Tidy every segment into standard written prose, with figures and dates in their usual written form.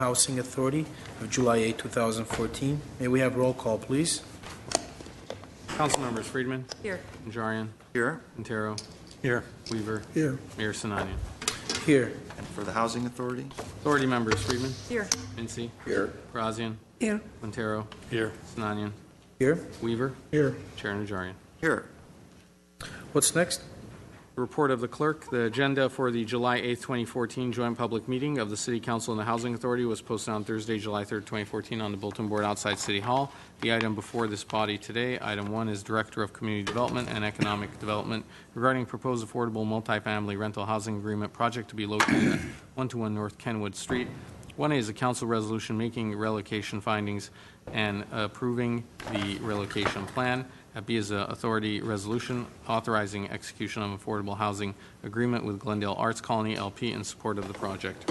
Housing Authority of July 8, 2014. May we have roll call, please? Council members: Friedman. Here. Najarian. Here. Quintero. Here. Weaver. Here. Mayor Sinanian. Here. And for the Housing Authority? Authority members: Friedman. Here. Mincy. Here. Grazian. Here. Quintero. Here. Sinanian. Here. Weaver. Here. Chair Najarian. Here. What's next? Report of the clerk. The agenda for the July 8, 2014 joint public meeting of the City Council and the Housing Authority was posted on Thursday, July 3, 2014 on the bulletin board outside City Hall. The item before this body today, item 1, is Director of Community Development and Economic Development regarding proposed affordable multifamily rental housing agreement project to be located at 121 North Kenwood Street. 1A is a council resolution making relocation findings and approving the relocation plan. B is an authority resolution authorizing execution of affordable housing agreement with Glendale Arts Colony LP in support of the project.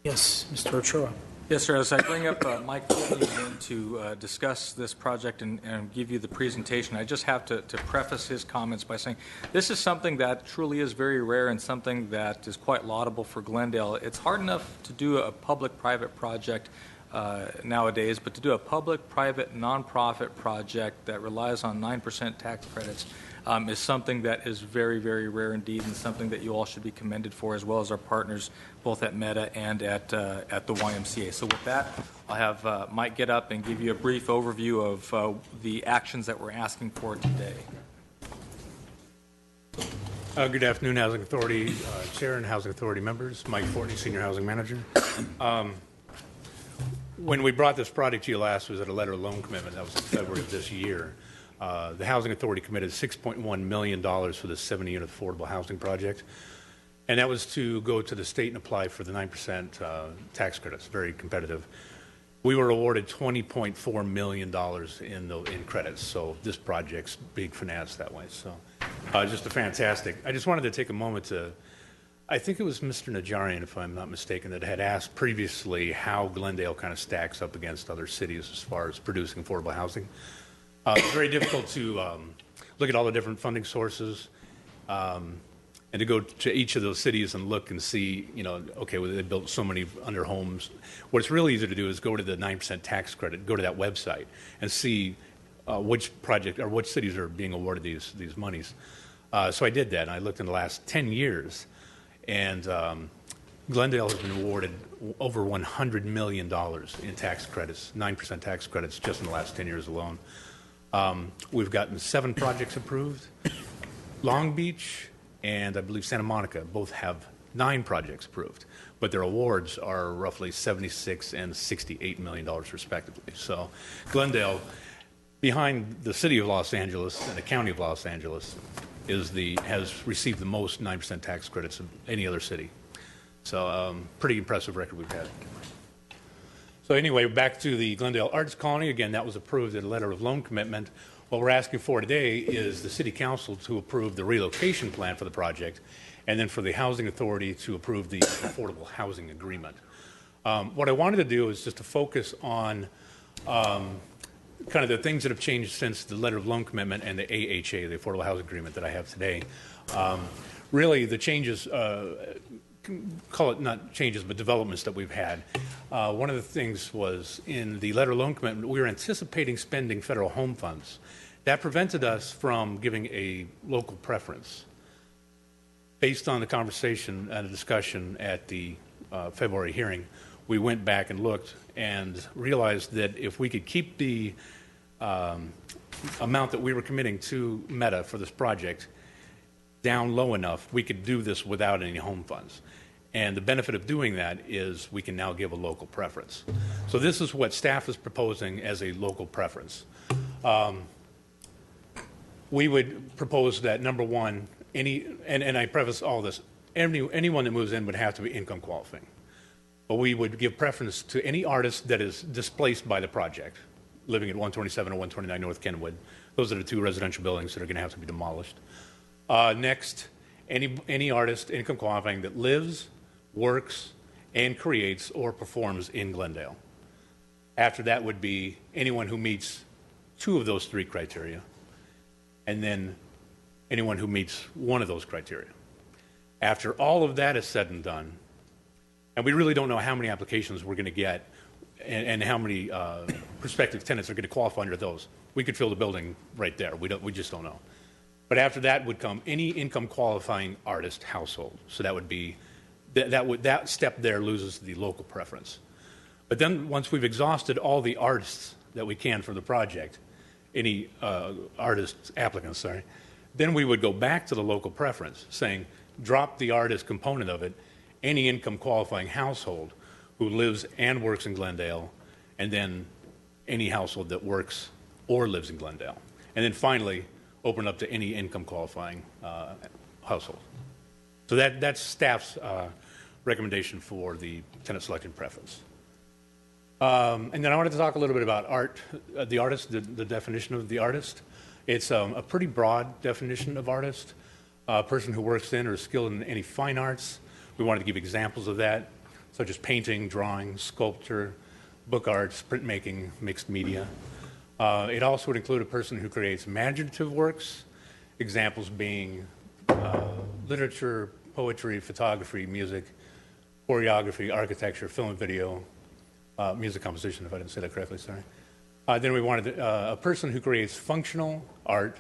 Yes, Mr. Ochoa. Yes, sir. As I bring up Mike Whitney to discuss this project and give you the presentation, I just have to preface his comments by saying this is something that truly is very rare and something that is quite laudable for Glendale. It's hard enough to do a public-private project nowadays, but to do a public-private nonprofit project that relies on 9% tax credits is something that is very, very rare indeed, and something that you all should be commended for, as well as our partners both at Meta and at the YMCA. So with that, I'll have Mike get up and give you a brief overview of the actions that we're asking for today. Good afternoon, Housing Authority Chair and Housing Authority members. Mike Fortney, Senior Housing Manager. When we brought this project to you last, was at a letter of loan commitment. That was in February of this year. The Housing Authority committed $6.1 million for this 70-unit affordable housing project. And that was to go to the state and apply for the 9% tax credits, very competitive. We were awarded $20.4 million in credits, so this project's being financed that way. So just a fantastic. I just wanted to take a moment to, I think it was Mr. Najarian, if I'm not mistaken, that had asked previously how Glendale kind of stacks up against other cities as far as producing affordable housing. It's very difficult to look at all the different funding sources and to go to each of those cities and look and see, you know, okay, well, they built so many under homes. What's really easy to do is go to the 9% tax credit, go to that website, and see which project or which cities are being awarded these monies. So I did that, and I looked in the last 10 years. And Glendale has been awarded over $100 million in tax credits, 9% tax credits, just in the last 10 years alone. We've gotten 7 projects approved. Long Beach and I believe Santa Monica both have 9 projects approved, but their awards are roughly $76 and $68 million respectively. So Glendale, behind the city of Los Angeles and the county of Los Angeles, has received the most 9% tax credits of any other city. So pretty impressive record we've had. So anyway, back to the Glendale Arts Colony. Again, that was approved at a letter of loan commitment. What we're asking for today is the City Council to approve the relocation plan for the project, and then for the Housing Authority to approve the affordable housing agreement. What I wanted to do is just to focus on kind of the things that have changed since the letter of loan commitment and the AHA, the Affordable Housing Agreement that I have today. Really, the changes, call it not changes, but developments that we've had. One of the things was in the letter of loan commitment, we were anticipating spending federal home funds. That prevented us from giving a local preference. Based on the conversation and the discussion at the February hearing, we went back and looked and realized that if we could keep the amount that we were committing to Meta for this project down low enough, we could do this without any home funds. And the benefit of doing that is we can now give a local preference. So this is what staff is proposing as a local preference. We would propose that, number one, and I preface all this, anyone that moves in would have to be income qualifying. But we would give preference to any artist that is displaced by the project, living at 127 or 129 North Kenwood. Those are the 2 residential buildings that are going to have to be demolished. Next, any artist, income qualifying, that lives, works, and creates or performs in Glendale. After that would be anyone who meets 2 of those 3 criteria, and then anyone who meets 1 of those criteria. After all of that is said and done, And we really don't know how many applications we're going to get and how many prospective tenants are going to qualify under those. We could fill the building right there. We just don't know. But after that would come any income qualifying artist household. So that would be, that step there loses the local preference. But then once we've exhausted all the artists that we can for the project, any applicants, then we would go back to the local preference, saying, drop the artist component of it, any income qualifying household who lives and works in Glendale, and then any household that works or lives in Glendale. And then finally, open up to any income qualifying household. So that's staff's recommendation for the tenant selection preference. And then I wanted to talk a little bit about art, the artist, the definition of the artist. It's a pretty broad definition of artist, a person who works in or is skilled in any fine arts. We wanted to give examples of that, such as painting, drawing, sculpture, book arts, printmaking, mixed media. It also would include a person who creates imaginative works, examples being literature, poetry, photography, music, choreography, architecture, film and video, music composition, if I didn't say that correctly, sorry. Then we wanted a person who creates functional art.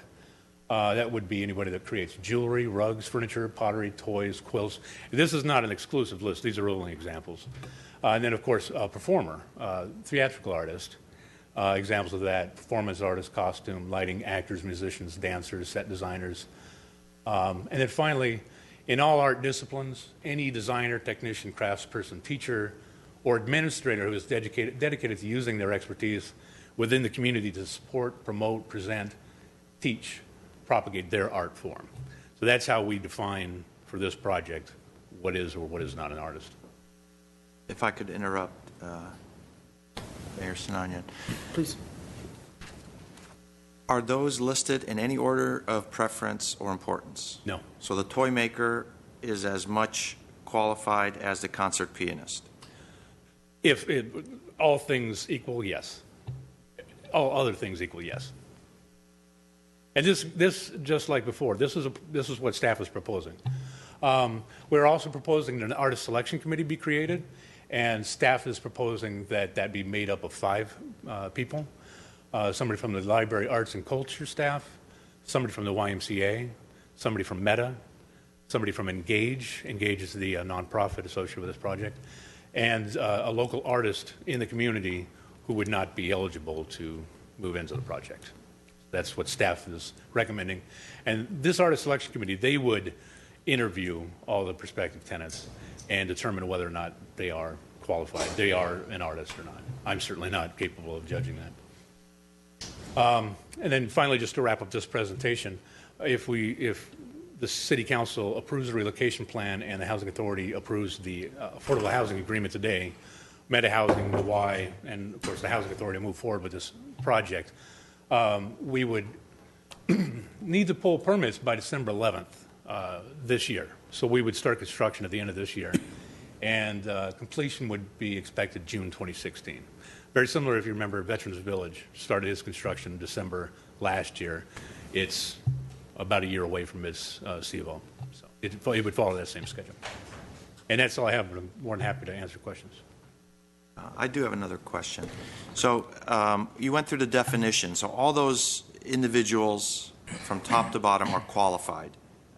That would be anybody that creates jewelry, rugs, furniture, pottery, toys, quilts. This is not an exclusive list. These are only examples. And then, of course, a performer, theatrical artist. Examples of that: performance artists, costume, lighting, actors, musicians, dancers, set designers. And then finally, in all art disciplines, any designer, technician, craftsperson, teacher, or administrator who is dedicated to using their expertise within the community to support, promote, present, teach, propagate their art form. So that's how we define for this project what is or what is not an artist. If I could interrupt, Mayor Sinanian. Please. Are those listed in any order of preference or importance? No. So the toy maker is as much qualified as the concert pianist? If all things equal, yes. All other things equal, yes. And this just like before, this is what staff is proposing. We're also proposing that an artist selection committee be created, and staff is proposing that be made up of 5 people. Somebody from the Library Arts and Culture staff, somebody from the YMCA, somebody from Meta, somebody from Engage. Engage is the nonprofit associated with this project, and a local artist in the community who would not be eligible to move into the project. That's what staff is recommending. And this artist selection committee, they would interview all the prospective tenants and determine whether or not they are qualified, they are an artist or not. I'm certainly not capable of judging that. And then finally, just to wrap up this presentation, if the City Council approves the relocation plan and the Housing Authority approves the affordable housing agreement today, Meta Housing, the Y, and of course the Housing Authority will move forward with this project, we would need to pull permits by December 11th this year. So we would start construction at the end of this year, and completion would be expected June 2016. Very similar, if you remember, Veterans Village started its construction in December last year. It's about a year away from its C of O. So it would follow that same schedule. And that's all I have, but I'm more than happy to answer questions. I do have another question. So you went through the definition. So all those individuals from top to bottom are qualified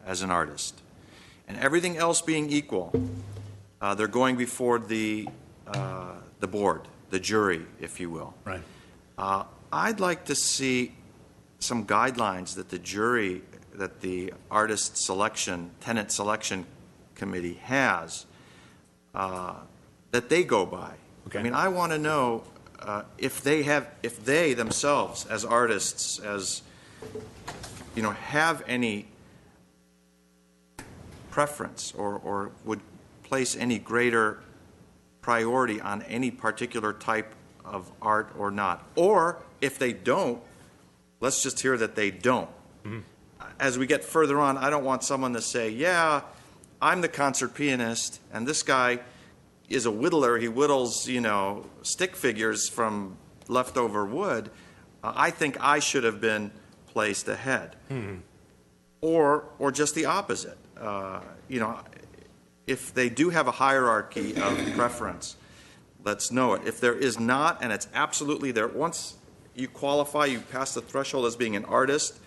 as an artist. And everything else being equal, they're going before the board, the jury, if you will. Right. I'd like to see some guidelines that the jury, that the artist selection, tenant selection committee has, that they go by. Okay. I mean, I want to know if they themselves, as artists, as you know, have any preference or would place any greater priority on any particular type of art or not. Or if they don't, let's just hear that they don't. Mm-hmm. As we get further on, I don't want someone to say, yeah, I'm the concert pianist, and this guy is a whittler. He whittles, you know, stick figures from leftover wood. I think I should have been placed ahead. Mm-hmm. Or just the opposite. You know, if they do have a hierarchy of preference, let's know it. If there is not, and it's absolutely there, once you qualify, you pass the threshold as being an artist,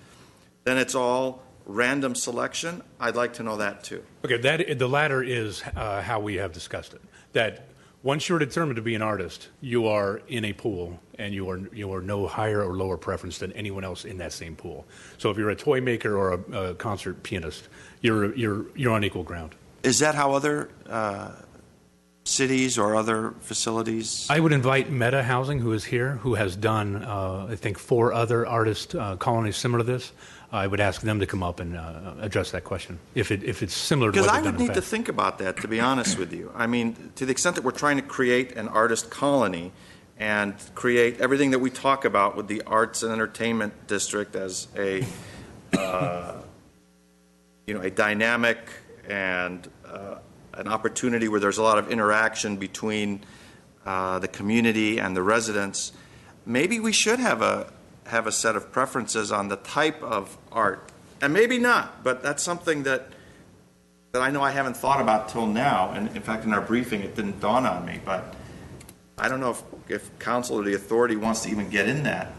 then it's all random selection. I'd like to know that too. Okay, the latter is how we have discussed it. That once you're determined to be an artist, you are in a pool, and you are no higher or lower preference than anyone else in that same pool. So if you're a toy maker or a concert pianist, you're on equal ground. Is that how other cities or other facilities? I would invite Meta Housing, who is here, who has done, I think, 4 other artist colonies similar to this. I would ask them to come up and address that question, if it's similar to what Because they've I done would in need the to past. think about that, to be honest with you. I mean, to the extent that we're trying to create an artist colony and create everything that we talk about with the arts and entertainment district as a, a dynamic and an opportunity where there's a lot of interaction between the community and the residents, maybe we should have a set of preferences on the type of art. And maybe not, but that's something that I know I haven't thought about till now. And in fact, in our briefing, it didn't dawn on me. But I don't know if council or the authority wants to even get in that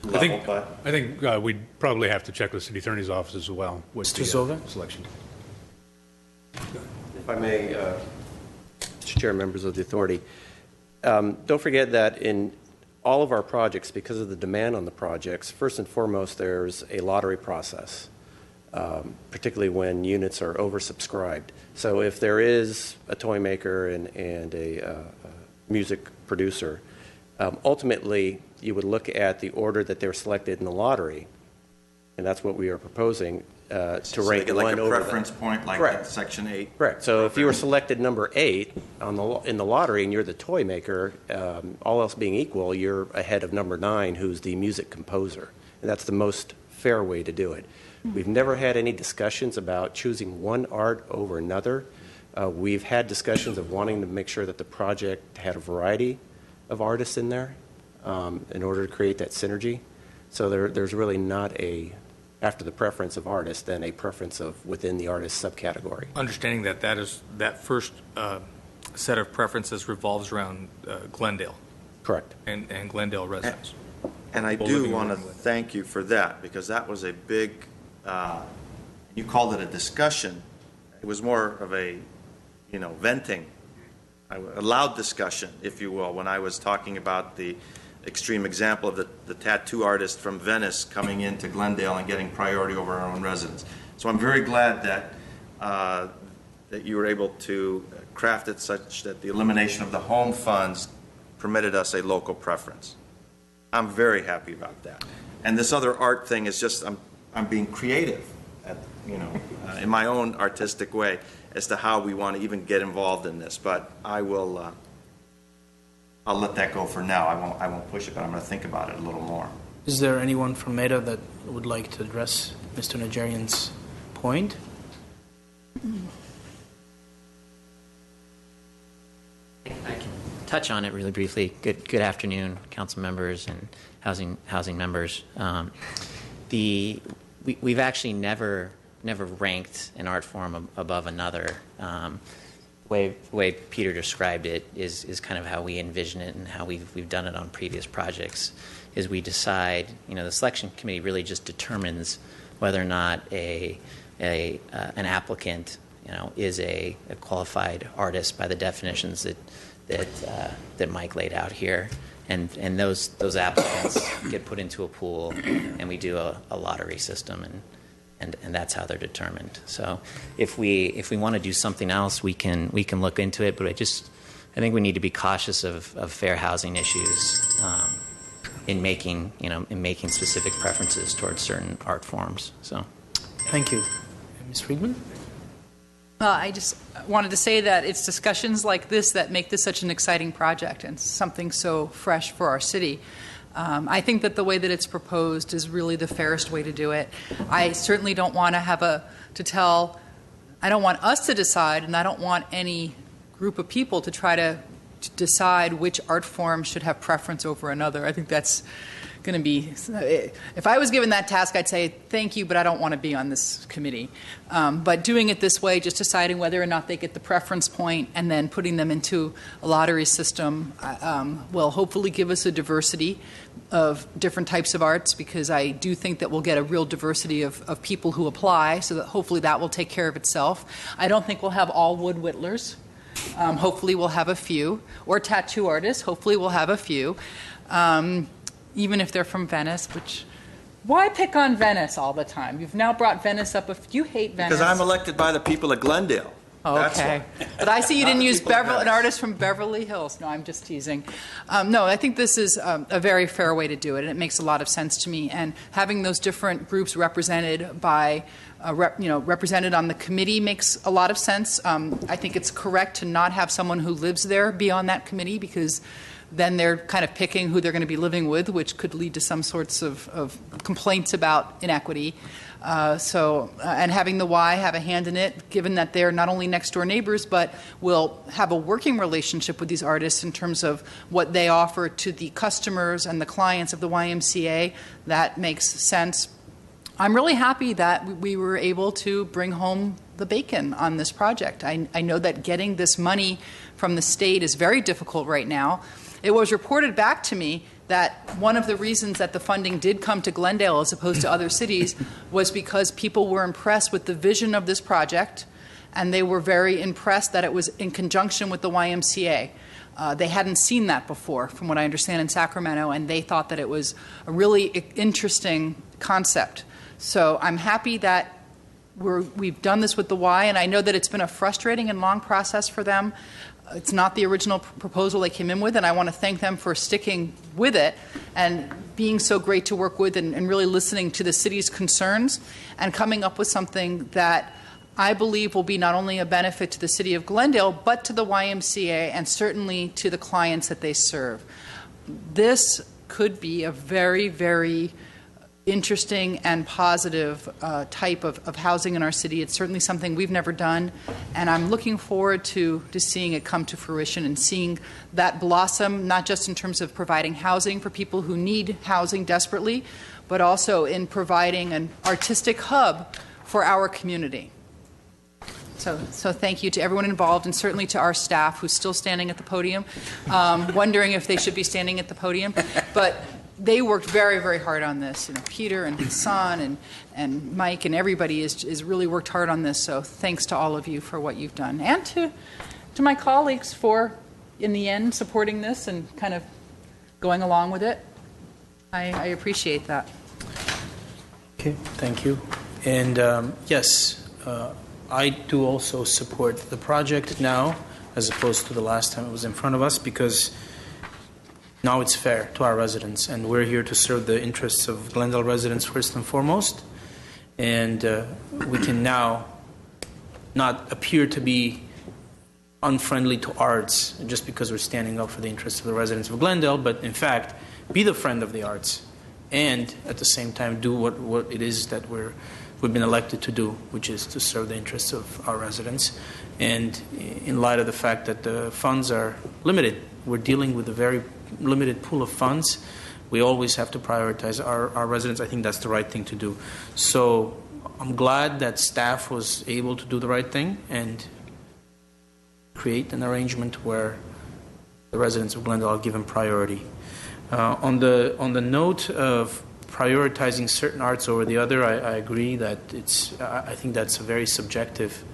level. I think we'd probably have to check with the city attorney's office as well with Mr. the Silva? selection. If I may, Mr. Chair, members of the authority, don't forget that in all of our projects, because of the demand on the projects, first and foremost, there's a lottery process, particularly when units are oversubscribed. So if there is a toy maker and a music producer, ultimately you would look at the order that they're selected in the lottery, and that's what we are proposing, to So rank like one a over preference point, like Correct. at Section 8. Correct. So if you were selected number 8 in the lottery and you're the toy maker, all else being equal, you're ahead of number 9, who's the music composer. And that's the most fair way to do it. We've never had any discussions about choosing one art over another. We've had discussions of wanting to make sure that the project had a variety of artists in there in order to create that synergy. So there's really not after the preference of artists, then a preference of within the artist subcategory. Understanding that first set of preferences revolves around Glendale Correct. and Glendale residents. And I Both do of you want to are with it. thank you for that, because that was a big, you called it a discussion. It was more of a, venting, a loud discussion, if you will, when I was talking about the extreme example of the tattoo artist from Venice coming into Glendale and getting priority over our own residents. So I'm very glad that you were able to craft it such that the elimination of the home funds permitted us a local preference. I'm very happy about that. And this other art thing is just, I'm being creative, in my own artistic way as to how we want to even get involved in this. But I'll let that go for now. I won't push it, but I'm going to think about it a little more. Is there anyone from Meta that would like to address Mr. Najarian's point? I can touch on it really briefly. Good afternoon, council members and housing members. We've actually never ranked an art form above another. The way Peter described it is kind of how we envision it and how we've done it on previous projects. Is we decide, the selection committee really just determines whether or not an applicant, is a qualified artist by the definitions that Mike laid out here, and those applicants get put into a pool, and we do a lottery system, and that's how they're determined. So if we want to do something else, we can look into it. But I think we need to be cautious of fair housing issues in making specific preferences towards certain art forms. So, Thank you. Ms. Friedman? I just wanted to say that it's discussions like this that make this such an exciting project and something so fresh for our city. I think that the way that it's proposed is really the fairest way to do it. I certainly don't want to I don't want us to decide, and I don't want any group of people to try to decide which art form should have preference over another. I think that's going to be, if I was given that task, I'd say, thank you, but I don't want to be on this committee. But doing it this way, just deciding whether or not they get the preference point and then putting them into a lottery system will hopefully give us a diversity of different types of arts, because I do think that we'll get a real diversity of people who apply, so that hopefully that will take care of itself. I don't think we'll have all wood whittlers. Hopefully we'll have a few. Or tattoo artists. Hopefully we'll have a few. Even if they're from Venice, which, why pick on Venice all the time? You've now brought Venice up. You hate Venice. Because I'm elected by the people of Glendale. That's Okay. why. But I see you didn't use people of an Venice. artist from Beverly Hills. No, I'm just teasing. No, I think this is a very fair way to do it, and it makes a lot of sense to me. And having those different groups represented by, represented on the committee makes a lot of sense. I think it's correct to not have someone who lives there be on that committee, because then they're kind of picking who they're going to be living with, which could lead to some sorts of complaints about inequity. And having the Y have a hand in it, given that they're not only next door neighbors, but will have a working relationship with these artists in terms of what they offer to the customers and the clients of the YMCA, that makes sense. I'm really happy that we were able to bring home the bacon on this project. I know that getting this money from the state is very difficult right now. It was reported back to me that one of the reasons that the funding did come to Glendale as opposed to other cities was because people were impressed with the vision of this project, and they were very impressed that it was in conjunction with the YMCA. They hadn't seen that before, from what I understand, in Sacramento, and they thought that it was a really interesting concept. So I'm happy that we've done this with the Y, and I know that it's been a frustrating and long process for them. It's not the original proposal they came in with, and I want to thank them for sticking with it and being so great to work with, and really listening to the city's concerns and coming up with something that I believe will be not only a benefit to the city of Glendale, but to the YMCA and certainly to the clients that they serve. This could be a very, very interesting and positive type of housing in our city. It's certainly something we've never done, and I'm looking forward to seeing it come to fruition and seeing that blossom, not just in terms of providing housing for people who need housing desperately, but also in providing an artistic hub for our community. So thank you to everyone involved, and certainly to our staff who's still standing at the podium, wondering if they should be standing at the podium. But they worked very, very hard on this. Peter and Hassan and Mike and everybody is really worked hard on this. So thanks to all of you for what you've done, and to my colleagues for, in the end, supporting this and kind of going along with it. I appreciate that. Okay, thank you. And yes, I do also support the project now, as opposed to the last time it was in front of us, because now it's fair to our residents, and we're here to serve the interests of Glendale residents first and foremost. And we can now not appear to be unfriendly to arts just because we're standing up for the interests of the residents of Glendale, but in fact, be the friend of the arts, and at the same time do what it is that we've been elected to do, which is to serve the interests of our residents. And in light of the fact that the funds are limited, we're dealing with a very limited pool of funds. We always have to prioritize our residents. I think that's the right thing to do. So I'm glad that staff was able to do the right thing and create an arrangement where the residents of Glendale are given priority. On the note of prioritizing certain arts over the other, I agree that I think that's a very subjective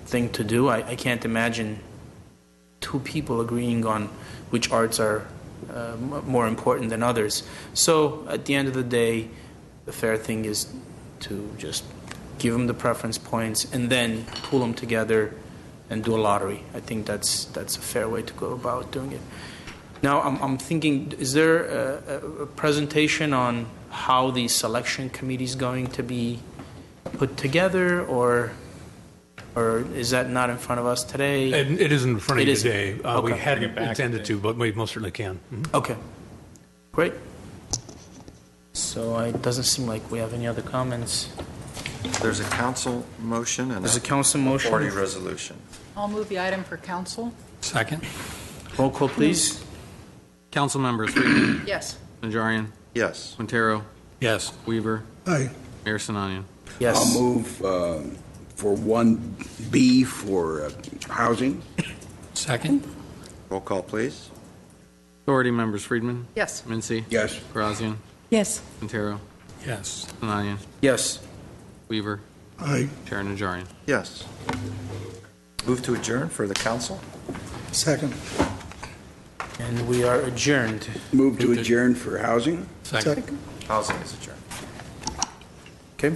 thing to do. I can't imagine two people agreeing on which arts are more important than others. So at the end of the day, the fair thing is to just give them the preference points and then pool them together and do a lottery. I think that's a fair way to go about doing it. Now, I'm thinking, is there a presentation on how the selection committee is going to be put together, or is that not in front of us today? It is in front of you today. Okay. We hadn't intended to, but we most certainly can. Mm-hmm. Okay, great. So it doesn't seem like we have any other comments. There's a council motion and There's a council motion. authority resolution. I'll move the item for council. Second. Roll call, please. Council members: Friedman, Yes. Najarian, Yes. Quintero, Yes. Weaver, Aye. Mayor Sinanian. Yes. I'll move for 1B for housing. Second? Roll call, please. Authority members: Friedman, Yes. Mincy, Yes. Grazian, Yes. Quintero, Yes. Sinanian, Yes. Weaver, Aye. Chair Najarian. Yes. Move to adjourn for the council. Second. And we are adjourned. Move to adjourn for housing. Second. Housing is adjourned. Okay.